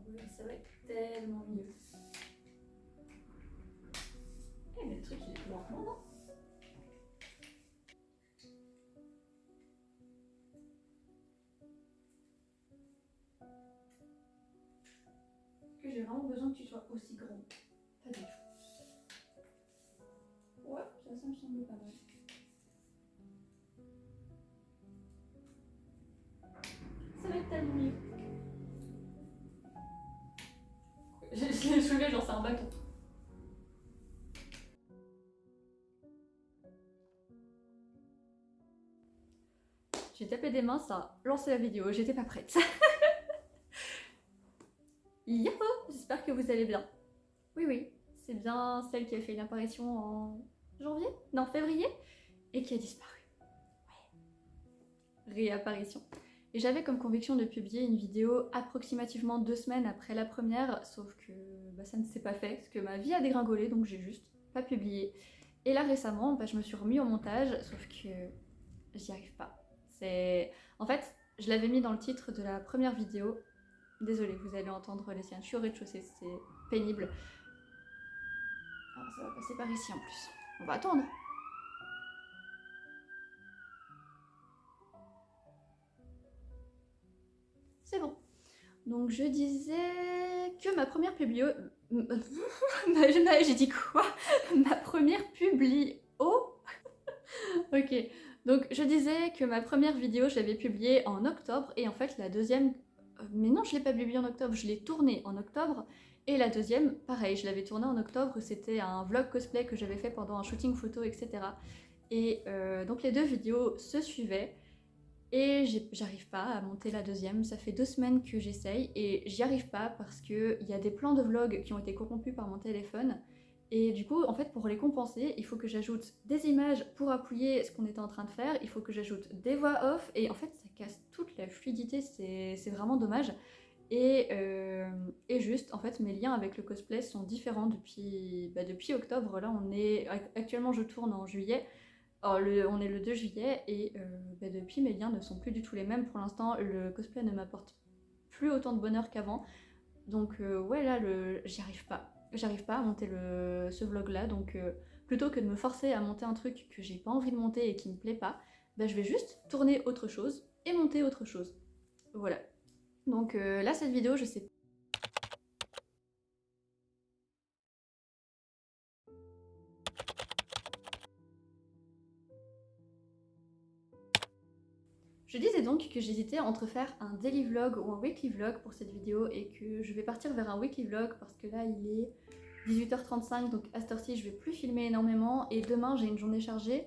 oui, ça va être tellement mieux. Eh mais le truc il est plus lentement, non? Que j'ai vraiment besoin que tu sois aussi grand. Pas du tout. Ouais, ça me semble pas mal. Ça va être tellement mieux. Je l'ai soulevé, genre c'est un bâton. J'ai tapé des mains, ça a lancé la vidéo, j'étais pas prête. Yahoo! J'espère que vous allez bien. Oui, oui, c'est bien celle qui a fait une apparition en janvier? Non, février? Et qui a disparu. Ouais. Réapparition. Et j'avais comme conviction de publier une vidéo approximativement 2 semaines après la première, sauf que ça ne s'est pas fait, parce que ma vie a dégringolé, donc j'ai juste pas publié. Et là récemment, je me suis remis au montage, sauf que j'y arrive pas. En fait, je l'avais mis dans le titre de la première vidéo. Désolée, vous allez entendre les siennes. Je suis au rez-de-chaussée, c'est pénible. Ah, ça va passer par ici en plus. On va attendre. C'est bon. Donc je disais que ma première publio... J'ai dit quoi? Ma première publio... Ok. Donc je disais que ma première vidéo, je l'avais publiée en octobre, et en fait la deuxième... Mais non, je l'ai pas publiée en octobre, je l'ai tournée en octobre, et la deuxième, pareil, je l'avais tournée en octobre, c'était un vlog cosplay que j'avais fait pendant un shooting photo, etc. Et donc les deux vidéos se suivaient, et j'arrive pas à monter la deuxième. Ça fait 2 semaines que j'essaye, et j'y arrive pas parce qu'il y a des plans de vlog qui ont été corrompus par mon téléphone. Et du coup, en fait, pour les compenser, il faut que j'ajoute des images pour appuyer ce qu'on était en train de faire, il faut que j'ajoute des voix off, et en fait, ça casse toute la fluidité, c'est vraiment dommage. Et juste, en fait, mes liens avec le cosplay sont différents depuis octobre. Là, actuellement, je tourne en juillet. Alors, on est le 2 juillet, et depuis, mes liens ne sont plus du tout les mêmes. Pour l'instant, le cosplay ne m'apporte plus autant de bonheur qu'avant. Donc ouais, là, j'y arrive pas. J'arrive pas à monter ce vlog-là, donc plutôt que de me forcer à monter un truc que j'ai pas envie de monter et qui me plaît pas, je vais juste tourner autre chose et monter autre chose. Voilà. Donc là, cette vidéo, je sais... Je disais donc que j'hésitais entre faire un daily vlog ou un weekly vlog pour cette vidéo, et que je vais partir vers un weekly vlog parce que là il est 18h35, donc à cette heure-ci je vais plus filmer énormément, et demain j'ai une journée chargée,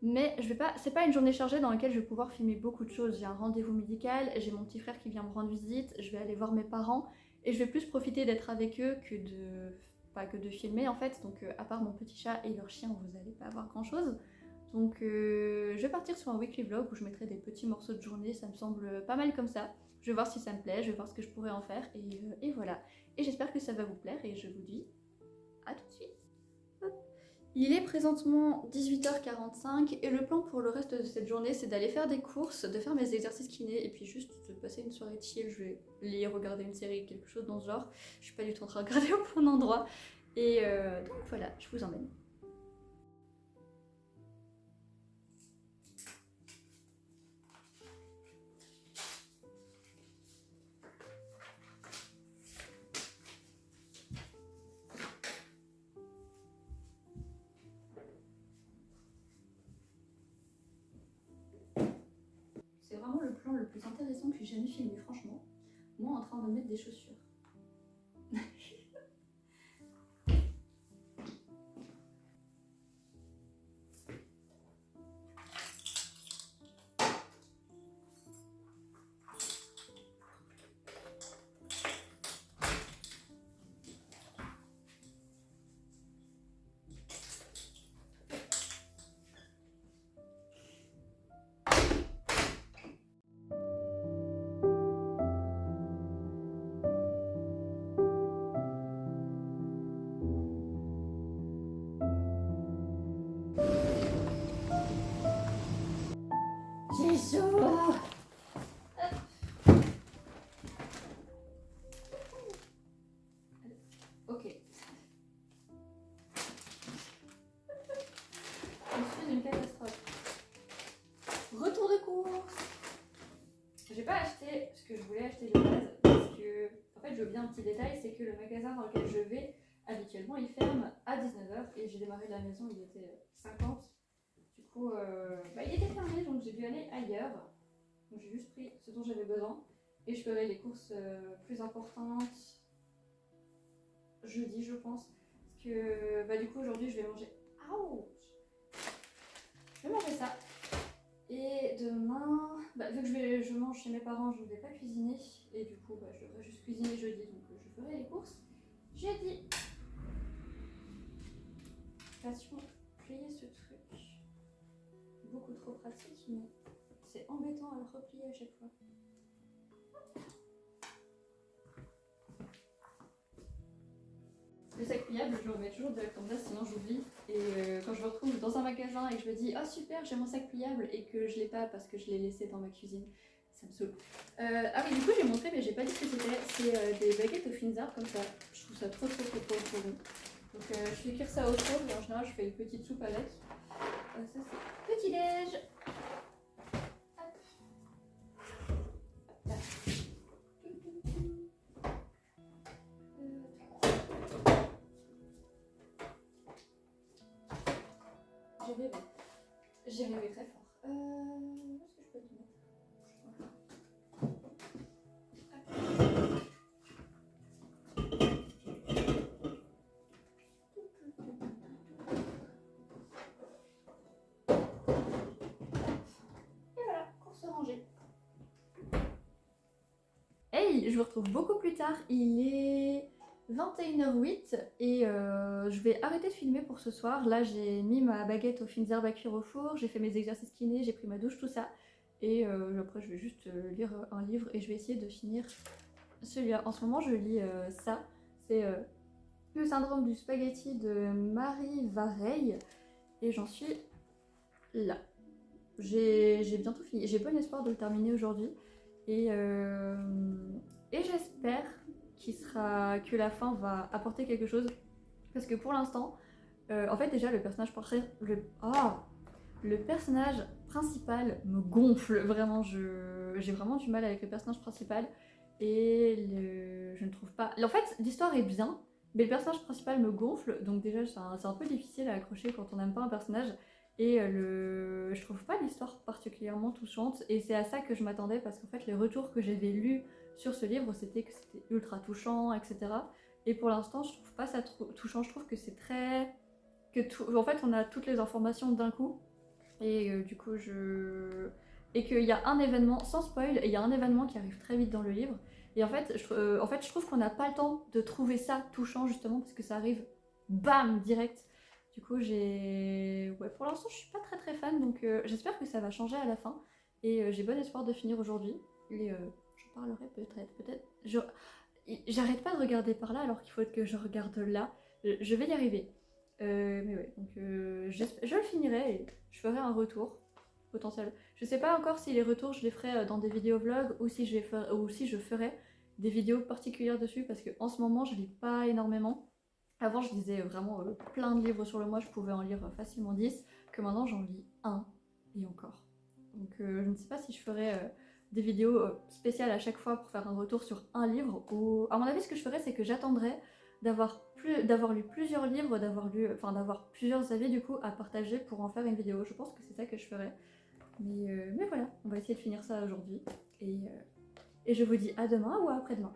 mais c'est pas une journée chargée dans laquelle je vais pouvoir filmer beaucoup de choses. J'ai un rendez-vous médical, j'ai mon petit frère qui vient me rendre visite, je vais aller voir mes parents, et je vais plus profiter d'être avec eux que de filmer en fait. Donc à part mon petit chat et leur chien, vous allez pas avoir grand chose. Donc je vais partir sur un weekly vlog où je mettrai des petits morceaux de journée, ça me semble pas mal comme ça. Je vais voir si ça me plaît, je vais voir ce que je pourrais en faire, et voilà. Et j'espère que ça va vous plaire, et je vous dis à tout de suite. Hop. Il est présentement 18h45, et le plan pour le reste de cette journée, c'est d'aller faire des courses, de faire mes exercices kiné, et puis juste de passer une soirée chill. Je vais lire, regarder une série, quelque chose dans ce genre. Je suis pas du tout en train de regarder au bon endroit. Et donc voilà, je vous emmène. C'est vraiment le plan le plus intéressant que j'ai jamais filmé, franchement. Moi en train de mettre des chaussures. un petit détail, c'est que le magasin dans lequel je vais, habituellement, il ferme à 19h et j'ai démarré de la maison, il était 50. Du coup, il était fermé, donc j'ai dû aller ailleurs. Donc j'ai juste pris ce dont j'avais besoin et je ferai les courses plus importantes jeudi, je pense. Parce que du coup, aujourd'hui, je vais manger. Ouch! Je vais manger ça. Et demain, vu que je mange chez mes parents, je ne vais pas cuisiner. Et du coup, je devrais juste cuisiner jeudi, donc je ferai les courses jeudi. Passion, plier ce truc. Beaucoup trop pratique, mais c'est embêtant à le replier à chaque fois. Le sac pliable, je le remets toujours direct en place, sinon j'oublie. Et quand je me retrouve dans un magasin et que je me dis « Oh super, j'ai mon sac pliable » et que je l'ai pas parce que je l'ai laissé dans ma cuisine, ça me saoule. Ah oui, du coup j'ai montré, mais j'ai pas dit ce que c'était. C'est des baguettes au Finzar comme ça. Je trouve ça trop bon. Donc je fais cuire ça au four et en général je fais une petite soupe avec. Ça c'est petit déj. J'ai rêvé très fort. Où est-ce que je peux te mettre? Et voilà, course rangée. Hey, je vous retrouve beaucoup plus tard. Il est 21h08 et je vais arrêter de filmer pour ce soir. Là, j'ai mis ma baguette au Finzerbe à cuire au four, j'ai fait mes exercices kiné, j'ai pris ma douche, tout ça. Et après, je vais juste lire un livre et je vais essayer de finir celui-là. En ce moment, je lis ça. C'est Le syndrome du spaghetti de Marie Vareille. Et j'en suis là. J'ai bientôt fini. J'ai bon espoir de le terminer aujourd'hui. Et j'espère que la fin va apporter quelque chose. Parce que pour l'instant, en fait déjà le personnage principal me gonfle. Vraiment, j'ai vraiment du mal avec le personnage principal. Et je ne trouve pas... En fait, l'histoire est bien, mais le personnage principal me gonfle. Donc déjà, c'est un peu difficile à accrocher quand on n'aime pas un personnage. Et je trouve pas l'histoire particulièrement touchante. Et c'est à ça que je m'attendais, parce qu'en fait, les retours que j'avais lus sur ce livre, c'était que c'était ultra touchant, etc. Et pour l'instant, je trouve pas ça touchant. Je trouve que c'est très... En fait, on a toutes les informations d'un coup. Et du coup, et qu'il y a un événement, sans spoil, il y a un événement qui arrive très vite dans le livre. Et en fait, je trouve qu'on n'a pas le temps de trouver ça touchant, justement, parce que ça arrive, bam, direct. Du coup, pour l'instant, je suis pas très fan, donc j'espère que ça va changer à la fin. Et j'ai bon espoir de finir aujourd'hui. Et j'en parlerai peut-être. J'arrête pas de regarder par là alors qu'il faut que je regarde là. Je vais y arriver. Mais ouais, donc je le finirai et je ferai un retour potentiel. Je sais pas encore si les retours je les ferai dans des vidéos vlogs ou si je ferai des vidéos particulières dessus, parce qu'en ce moment je lis pas énormément. Avant je lisais vraiment plein de livres sur le mois, je pouvais en lire facilement 10, que maintenant j'en lis un et encore. Donc je ne sais pas si je ferai des vidéos spéciales à chaque fois pour faire un retour sur un livre, ou à mon avis ce que je ferais, c'est que j'attendrai d'avoir lu plusieurs livres, d'avoir plusieurs avis du coup à partager pour en faire une vidéo. Je pense que c'est ça que je ferai. Mais voilà, on va essayer de finir ça aujourd'hui. Et je vous dis à demain ou à après-demain.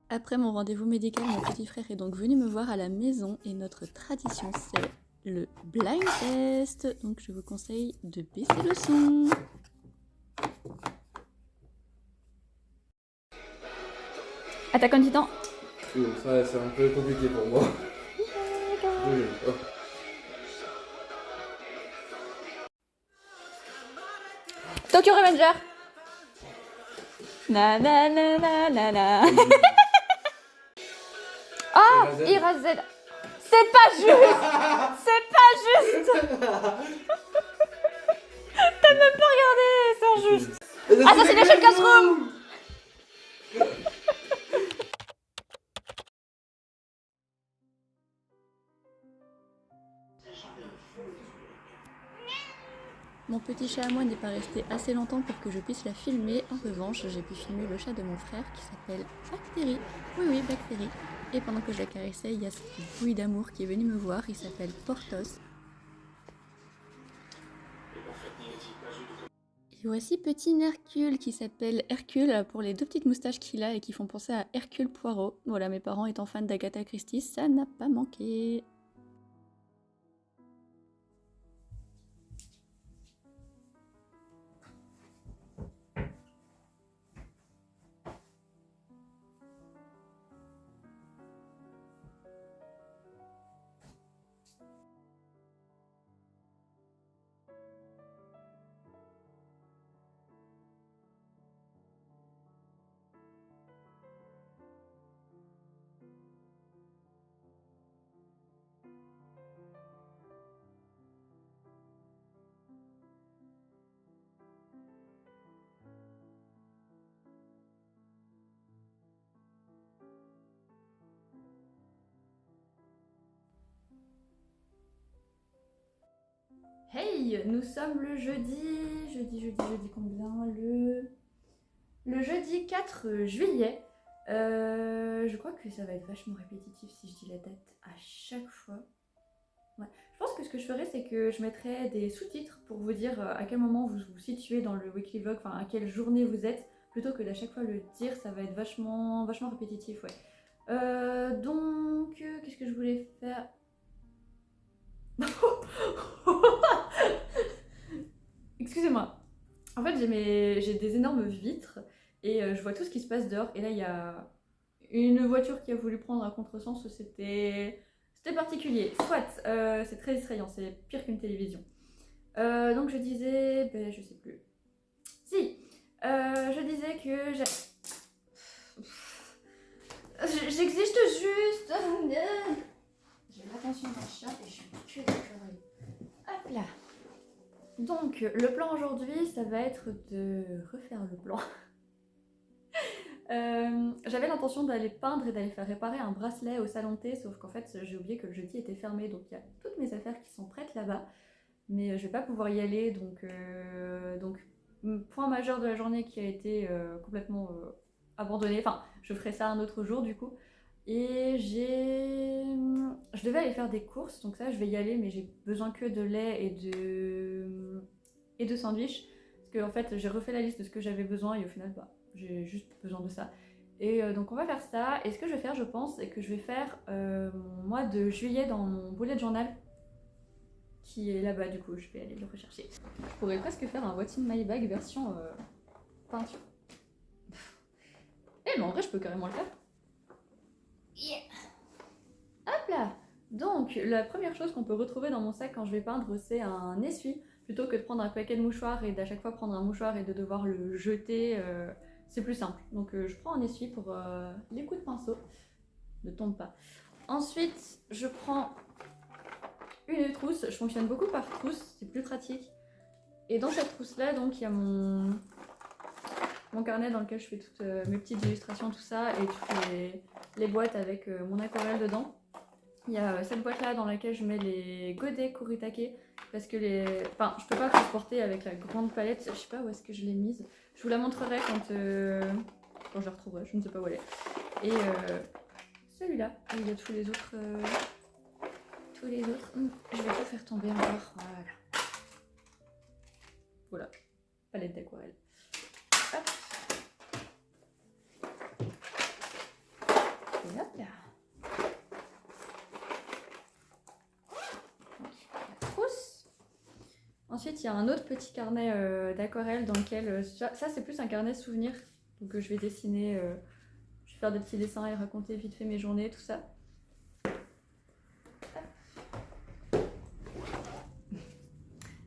Après mon rendez-vous médical, mon petit frère est donc venu me voir à la maison et notre tradition c'est le blind test. Donc je vous conseille de baisser le son. Attaque on Titan. Ça c'est un peu compliqué pour moi. Oui. Oh. Tokyo Revenger. Na na na na na na. Oh, Ira Z. C'est pas juste. C'est pas juste. T'as même pas regardé, c'est injuste. Assassination Classroom. petit chat à moi n'est pas resté assez longtemps pour que je puisse la filmer. En revanche, j'ai pu filmer le chat de mon frère qui s'appelle Bactérie. Oui, Bactérie. Et pendant que je la caressais, il y a ce bruit d'amour qui est venu me voir. Il s'appelle Porthos. Et voici petit Hercule qui s'appelle Hercule pour les 2 petites moustaches qu'il a et qui font penser à Hercule Poirot. Voilà, mes parents étant fans d'Agatha Christie, ça n'a pas manqué. Hey, nous sommes le jeudi combien? Le jeudi 4 juillet. Je crois que ça va être vachement répétitif si je dis la date à chaque fois. Ouais. Je pense que ce que je ferais, c'est que je mettrais des sous-titres pour vous dire à quel moment vous vous situez dans le weekly vlog, enfin à quelle journée vous êtes, plutôt que d'à chaque fois le dire, ça va être vachement répétitif, ouais. Qu'est-ce que je voulais faire? Excusez-moi. En fait, j'ai des énormes vitres et je vois tout ce qui se passe dehors. Et là, il y a une voiture qui a voulu prendre un contresens. C'était particulier. Soit, c'est très distrayant. C'est pire qu'une télévision. Donc je disais, ben je sais plus. Si, je disais que j'existe juste. J'ai l'attention d'un chat et je suis que d'écureuil. Hop là. Donc, le plan aujourd'hui, ça va être de refaire le plan. J'avais l'intention d'aller peindre et d'aller faire réparer un bracelet au salon de thé, sauf qu'en fait, j'ai oublié que le jeudi était fermé, donc il y a toutes mes affaires qui sont prêtes là-bas. Mais je vais pas pouvoir y aller, donc point majeur de la journée qui a été complètement abandonné. Enfin, je ferai ça un autre jour du coup. Et je devais aller faire des courses, donc ça je vais y aller, mais j'ai besoin que de lait et de sandwich. Parce que en fait j'ai refait la liste de ce que j'avais besoin et au final j'ai juste besoin de ça. Et donc on va faire ça. Et ce que je vais faire, je pense, c'est que je vais faire mon mois de juillet dans mon bullet journal qui est là-bas, du coup je vais aller le rechercher. Je pourrais presque faire un What's in my bag version peinture. Eh mais en vrai je peux carrément le faire. Yeah. Hop là. Donc la première chose qu'on peut retrouver dans mon sac quand je vais peindre, c'est un essuie. Plutôt que de prendre un paquet de mouchoirs et d'à chaque fois prendre un mouchoir et de devoir le jeter, c'est plus simple. Donc je prends un essuie pour les coups de pinceau. Ne tombe pas. Ensuite je prends une trousse. Je fonctionne beaucoup par trousse, c'est plus pratique. Et dans cette trousse là, donc il y a mon carnet dans lequel je fais toutes mes petites illustrations, tout ça, et toutes les boîtes avec mon aquarelle dedans. Il y a cette boîte là dans laquelle je mets les godets Kuretake parce que enfin, je peux pas transporter avec la grande palette. Je sais pas où est-ce que je l'ai mise. Je vous la montrerai quand je la retrouverai. Je ne sais pas où elle est. Et celui-là, il y a tous les autres. Je vais tout faire tomber encore. Voilà. Palette d'aquarelle. Hop. Et hop là. Ensuite, il y a un autre petit carnet d'aquarelle dans lequel, ça c'est plus un carnet souvenir, donc je vais dessiner, je vais faire des petits dessins et raconter vite fait mes journées, tout ça.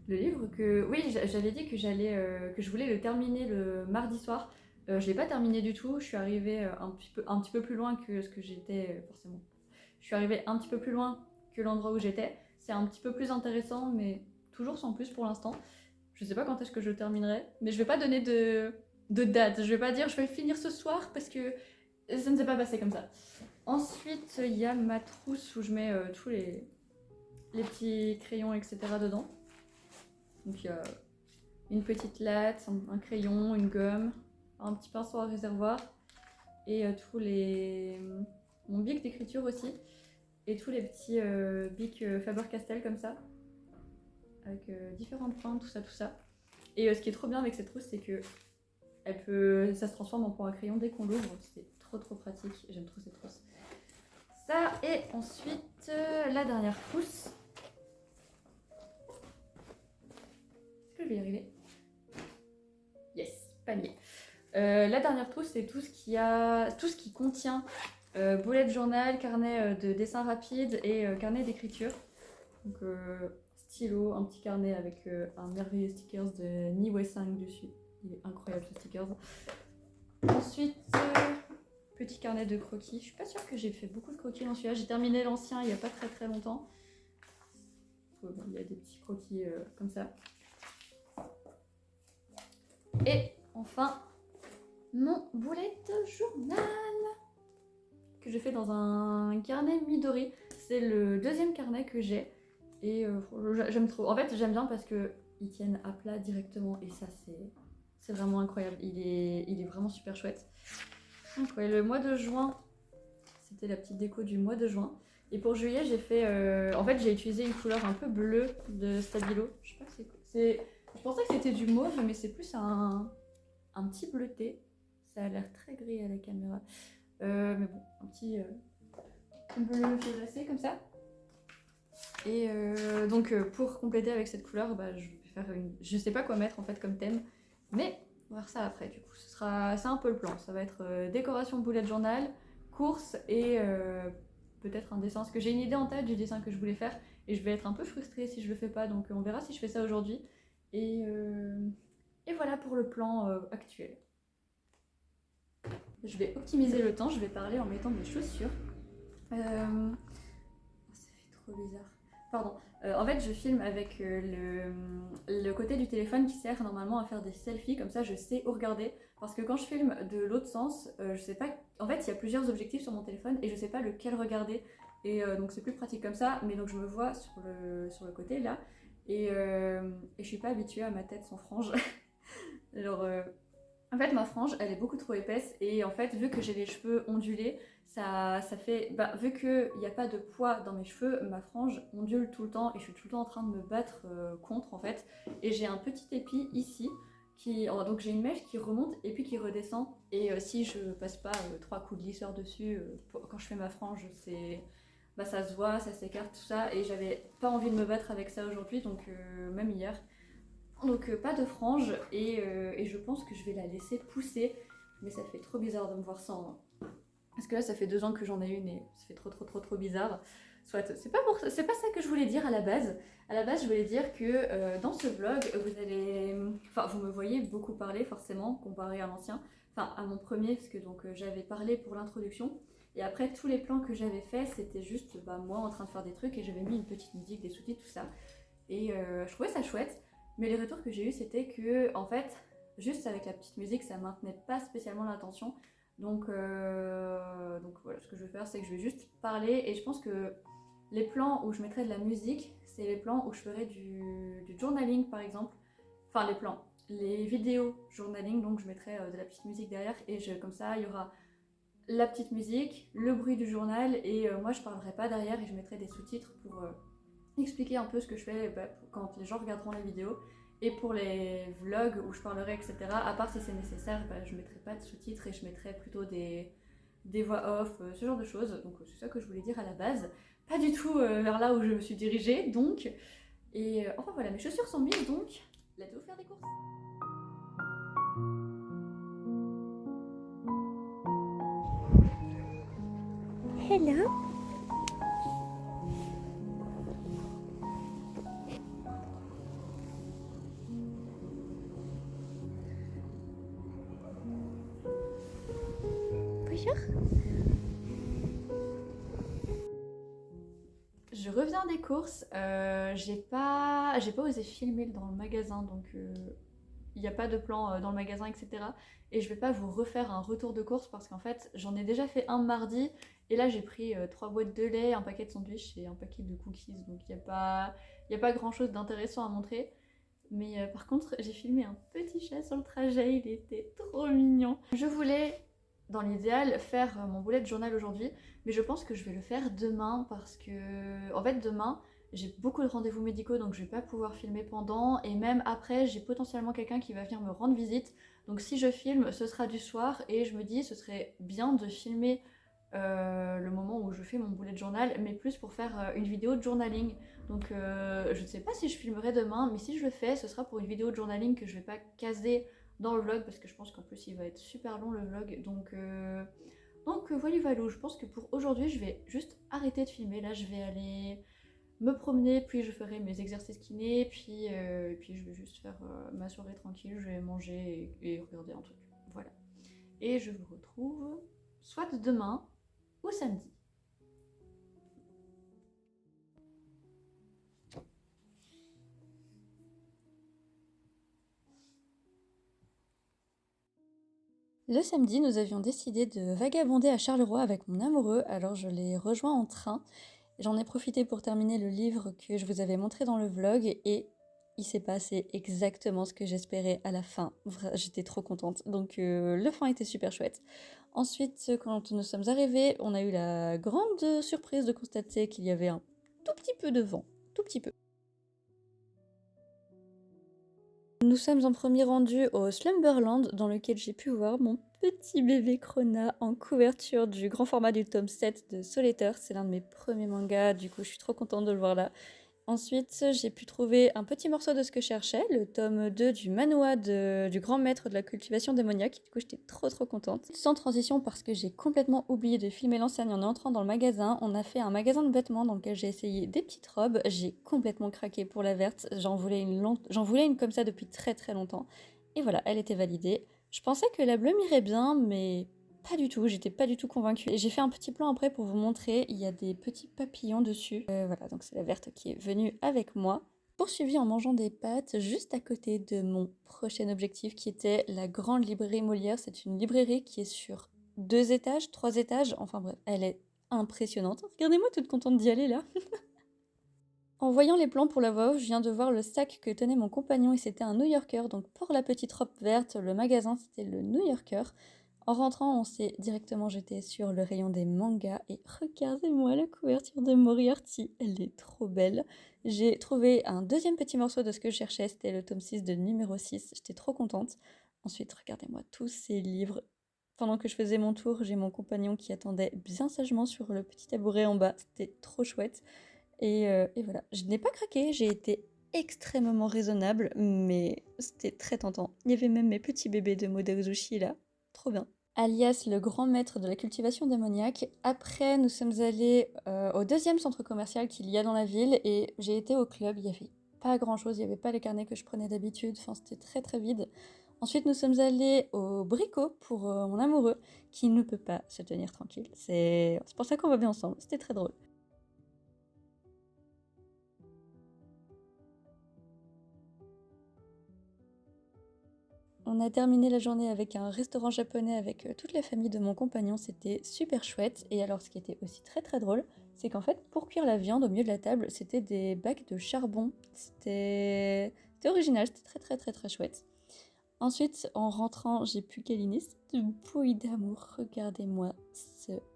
Le livre que, oui, j'avais dit que que je voulais le terminer le mardi soir. Je l'ai pas terminé du tout, je suis arrivée un petit peu plus loin que ce que j'étais, forcément. Je suis arrivée un petit peu plus loin que l'endroit où j'étais. C'est un petit peu plus intéressant, mais toujours sans plus pour l'instant. Je sais pas quand est-ce que je le terminerai, mais je vais pas donner de date. Je vais pas dire je vais finir ce soir parce que ça ne s'est pas passé comme ça. Ensuite, il y a ma trousse où je mets tous les petits crayons, etc. dedans. Donc il y a une petite latte, un crayon, une gomme, un petit pinceau à réservoir et mon bic d'écriture aussi et tous les petits bics Faber-Castell comme ça avec différentes pointes, tout ça. Et ce qui est trop bien avec cette trousse, c'est que ça se transforme en point à crayon dès qu'on l'ouvre. C'est trop pratique. J'aime trop cette trousse. Ça, et ensuite, la dernière trousse. Est-ce que je vais y arriver? Yes, panier. La dernière trousse, c'est tout ce qui contient bullet journal, carnet de dessin rapide et carnet d'écriture. Donc, stylo, un petit carnet avec un merveilleux stickers de Niway 5 dessus. Il est incroyable ce stickers. Ensuite, petit carnet de croquis. Je suis pas sûre que j'ai fait beaucoup de croquis dans celui-là. J'ai terminé l'ancien il n'y a pas très longtemps. Bon, il y a des petits croquis comme ça. Et enfin, mon bullet journal que je fais dans un carnet Midori. C'est le deuxième carnet que j'ai. Et j'aime trop. En fait, j'aime bien parce qu'ils tiennent à plat directement. Et ça, c'est vraiment incroyable. Il est vraiment super chouette. Donc, ouais, le mois de juin, c'était la petite déco du mois de juin. Et pour juillet, j'ai fait. En fait, j'ai utilisé une couleur un peu bleue de Stabilo. Je sais pas c'est quoi. Je pensais que c'était du mauve, mais c'est plus un petit bleuté. Ça a l'air très gris à la caméra. Mais bon, un petit bleu violacé comme ça. Et donc pour compléter avec cette couleur, je vais faire je sais pas quoi mettre en fait comme thème, mais on va voir ça après du coup. C'est un peu le plan. Ça va être décoration bullet journal, course et peut-être un dessin. Parce que j'ai une idée en tête du dessin que je voulais faire et je vais être un peu frustrée si je le fais pas. Donc on verra si je fais ça aujourd'hui. Et voilà pour le plan actuel. Je vais optimiser le temps. Je vais parler en mettant mes chaussures. Ça fait trop bizarre. Pardon. En fait, je filme avec le côté du téléphone qui sert normalement à faire des selfies, comme ça je sais où regarder. Parce que quand je filme de l'autre sens, je sais pas. En fait, il y a plusieurs objectifs sur mon téléphone et je sais pas lequel regarder. Et donc c'est plus pratique comme ça. Mais donc je me vois sur le côté là. Et je suis pas habituée à ma tête sans frange. Alors, en fait, ma frange elle est beaucoup trop épaisse. Et en fait, vu que j'ai les cheveux ondulés, ça fait, vu qu'il n'y a pas de poids dans mes cheveux, ma frange ondule tout le temps et je suis tout le temps en train de me battre contre en fait. Et j'ai un petit épi ici, donc j'ai une mèche qui remonte et puis qui redescend. Et si je passe pas 3 coups de lisseur dessus, quand je fais ma frange, ça se voit, ça s'écarte, tout ça. Et j'avais pas envie de me battre avec ça aujourd'hui, donc même hier. Donc pas de frange et je pense que je vais la laisser pousser. Mais ça fait trop bizarre de me voir sans. Parce que là, ça fait 2 ans que j'en ai une et ça fait trop bizarre. Soit, c'est pas ça que je voulais dire à la base. À la base, je voulais dire que dans ce vlog, vous me voyez beaucoup parler forcément, comparé à l'ancien. Enfin, à mon premier, parce que donc j'avais parlé pour l'introduction. Et après, tous les plans que j'avais fait, c'était juste moi en train de faire des trucs et j'avais mis une petite musique, des sous-titres, tout ça. Et je trouvais ça chouette. Mais les retours que j'ai eu, c'était que, en fait, juste avec la petite musique, ça maintenait pas spécialement l'attention. Donc voilà, ce que je vais faire, c'est que je vais juste parler et je pense que les plans où je mettrai de la musique, c'est les plans où je ferai du journaling par exemple. Enfin les vidéos journaling, donc je mettrai de la petite musique derrière et comme ça il y aura la petite musique, le bruit du journal et moi je parlerai pas derrière et je mettrai des sous-titres pour expliquer un peu ce que je fais quand les gens regarderont la vidéo. Et pour les vlogs où je parlerai, etc., à part si c'est nécessaire, je mettrai pas de sous-titres et je mettrai plutôt des voix off, ce genre de choses. Donc c'est ça que je voulais dire à la base. Pas du tout vers là où je me suis dirigée, donc. Et enfin voilà, mes chaussures sont mises, donc let's go faire des courses. Hello. Bonjour. Je reviens des courses, j'ai pas osé filmer dans le magasin, donc il n'y a pas de plan dans le magasin, etc. Et je vais pas vous refaire un retour de course parce qu'en fait j'en ai déjà fait un mardi et là j'ai pris 3 boîtes de lait, un paquet de sandwich et un paquet de cookies, donc il n'y a pas grand chose d'intéressant à montrer. Mais par contre, j'ai filmé un petit chat sur le trajet, il était trop mignon. Je voulais, dans l'idéal, faire mon bullet journal aujourd'hui, mais je pense que je vais le faire demain parce que, en fait, demain, j'ai beaucoup de rendez-vous médicaux donc je vais pas pouvoir filmer pendant, et même après, j'ai potentiellement quelqu'un qui va venir me rendre visite. Donc si je filme, ce sera du soir, et je me dis ce serait bien de filmer le moment où je fais mon bullet journal, mais plus pour faire une vidéo de journaling. Donc je ne sais pas si je filmerai demain, mais si je le fais, ce sera pour une vidéo de journaling que je vais pas caser dans le vlog, parce que je pense qu'en plus il va être super long le vlog. Donc voilà, voilà, je pense que pour aujourd'hui je vais juste arrêter de filmer. Là je vais aller me promener, puis je ferai mes exercices kiné, puis je vais juste faire ma soirée tranquille, je vais manger et regarder un truc. Voilà. Et je vous retrouve soit demain ou samedi. Le samedi, nous avions décidé de vagabonder à Charleroi avec mon amoureux, alors je l'ai rejoint en train. J'en ai profité pour terminer le livre que je vous avais montré dans le vlog, et il s'est passé exactement ce que j'espérais à la fin. J'étais trop contente, donc le fin était super chouette. Ensuite, quand nous sommes arrivés, on a eu la grande surprise de constater qu'il y avait un tout petit peu de vent, tout petit peu. Nous sommes en premier rendu au Slumberland, dans lequel j'ai pu voir mon petit bébé Krona en couverture du grand format du tome 7 de Soul Eater. C'est l'un de mes premiers mangas, du coup je suis trop contente de le voir là. Ensuite, j'ai pu trouver un petit morceau de ce que je cherchais, le tome 2 du manhwa du grand maître de la cultivation démoniaque. Du coup, j'étais trop contente. Sans transition, parce que j'ai complètement oublié de filmer l'enseigne en entrant dans le magasin, on a fait un magasin de vêtements dans lequel j'ai essayé des petites robes. J'ai complètement craqué pour la verte. J'en voulais une comme ça depuis très longtemps. Et voilà, elle était validée. Je pensais que la bleue m'irait bien, mais pas du tout, j'étais pas du tout convaincue. J'ai fait un petit plan après pour vous montrer, il y a des petits papillons dessus. Voilà, donc c'est la verte qui est venue avec moi. Poursuivi en mangeant des pâtes juste à côté de mon prochain objectif, qui était la grande librairie Molière. C'est une librairie qui est sur 2 étages, 3 étages, enfin bref, elle est impressionnante. Regardez-moi toute contente d'y aller là. En voyant les plans pour la voix off, je viens de voir le sac que tenait mon compagnon, et c'était un New Yorker. Donc pour la petite robe verte, le magasin c'était le New Yorker. En rentrant, on s'est directement jeté sur le rayon des mangas, et regardez-moi la couverture de Moriarty, elle est trop belle. J'ai trouvé un deuxième petit morceau de ce que je cherchais, c'était le tome 6 de numéro 6, j'étais trop contente. Ensuite, regardez-moi tous ces livres. Pendant que je faisais mon tour, j'ai mon compagnon qui attendait bien sagement sur le petit tabouret en bas, c'était trop chouette. Et voilà, je n'ai pas craqué, j'ai été extrêmement raisonnable, mais c'était très tentant. Il y avait même mes petits bébés de Modazushi là, trop bien. Alias le grand maître de la cultivation démoniaque. Après, nous sommes allés au deuxième centre commercial qu'il y a dans la ville, et j'ai été au club. Il n'y avait pas grand chose, il n'y avait pas les carnets que je prenais d'habitude, enfin c'était très vide. Ensuite, nous sommes allés au Brico pour mon amoureux, qui ne peut pas se tenir tranquille. C'est pour ça qu'on va bien ensemble, c'était très drôle. On a terminé la journée avec un restaurant japonais avec toute la famille de mon compagnon, c'était super chouette. Et alors ce qui était aussi très drôle, c'est qu'en fait pour cuire la viande au milieu de la table, c'était des bacs de charbon. C'était original, c'était très chouette. Ensuite, en rentrant, j'ai pu câliner cette bouille d'amour. Regardez-moi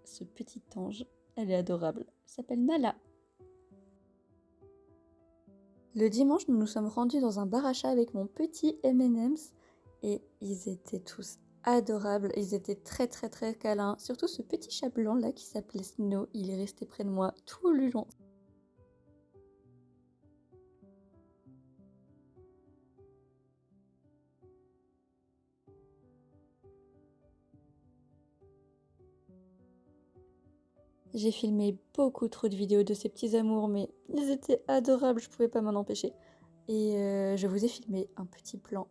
ce petit ange, elle est adorable. Elle s'appelle Nala. Le dimanche, nous nous sommes rendus dans un bar à chat avec mon petit M&M's, et ils étaient tous adorables, ils étaient très câlins, surtout ce petit chat blanc là qui s'appelait Snow, il est resté près de moi tout le long. J'ai filmé beaucoup trop de vidéos de ces petits amours, mais ils étaient adorables, je pouvais pas m'en empêcher. Et je vous ai filmé un petit plan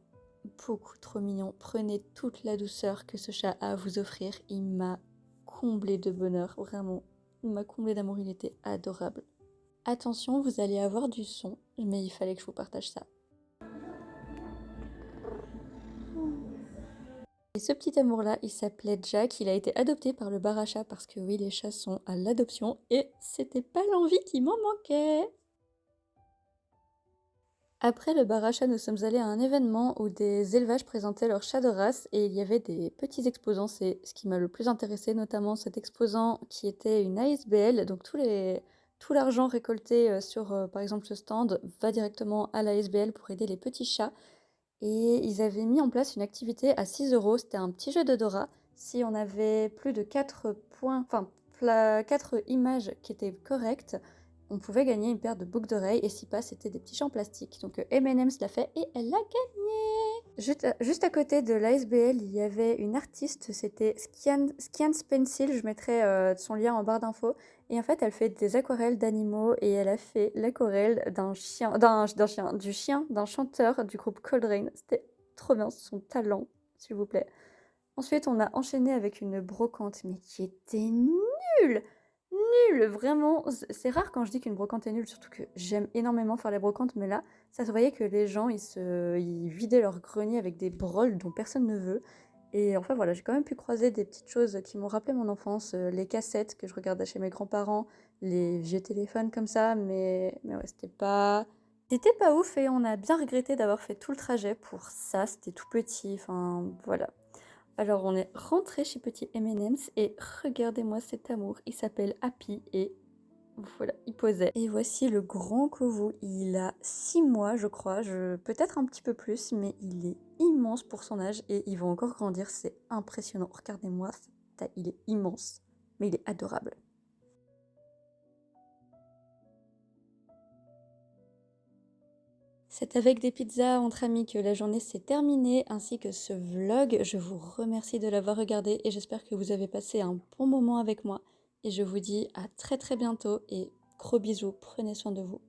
beaucoup trop mignon. Prenez toute la douceur que ce chat a à vous offrir. Il m'a comblé de bonheur, vraiment. Il m'a comblé d'amour, il était adorable. Attention, vous allez avoir du son, mais il fallait que je vous partage ça. Et ce petit amour-là, il s'appelait Jack, il a été adopté par le bar à chat parce que oui, les chats sont à l'adoption, et c'était pas l'envie qui m'en manquait. Après le bar à chat, nous sommes allés à un événement où des élevages présentaient leurs chats de race et il y avait des petits exposants. C'est ce qui m'a le plus intéressé, notamment cet exposant qui était une ASBL. Donc tout l'argent récolté sur, par exemple, ce stand va directement à l'ASBL pour aider les petits chats. Et ils avaient mis en place une activité à 6 euros. C'était un petit jeu d'odorat. Si on avait plus de 4 points, enfin 4 images qui étaient correctes, on pouvait gagner une paire de boucles d'oreilles. Et si pas, c'était des petits chats en plastique. Donc M&M's l'a fait et elle l'a gagné. Juste à côté de l'ASBL, il y avait une artiste, c'était Skians Pencil. Je mettrai son lien en barre d'infos. Et en fait, elle fait des aquarelles d'animaux et elle a fait l'aquarelle du chien d'un chanteur du groupe Cold Rain. C'était trop bien, son talent, s'il vous plaît. Ensuite, on a enchaîné avec une brocante, mais qui était nulle. Nulle, vraiment. C'est rare quand je dis qu'une brocante est nulle, surtout que j'aime énormément faire les brocantes, mais là, ça se voyait que les gens, ils vidaient leur grenier avec des broles dont personne ne veut. Et enfin voilà, j'ai quand même pu croiser des petites choses qui m'ont rappelé mon enfance, les cassettes que je regardais chez mes grands-parents, les vieux téléphones comme ça, mais ouais, c'était pas ouf et on a bien regretté d'avoir fait tout le trajet pour ça, c'était tout petit, enfin voilà. Alors on est rentré chez Petit M&M's et regardez-moi cet amour, il s'appelle Happy et voilà, il posait. Et voici le grand Kovu, il a 6 mois je crois, peut-être un petit peu plus, mais il est immense pour son âge et il va encore grandir, c'est impressionnant. Regardez-moi, il est immense, mais il est adorable. C'est avec des pizzas entre amis que la journée s'est terminée, ainsi que ce vlog. Je vous remercie de l'avoir regardé et j'espère que vous avez passé un bon moment avec moi. Et je vous dis à très très bientôt et gros bisous, prenez soin de vous.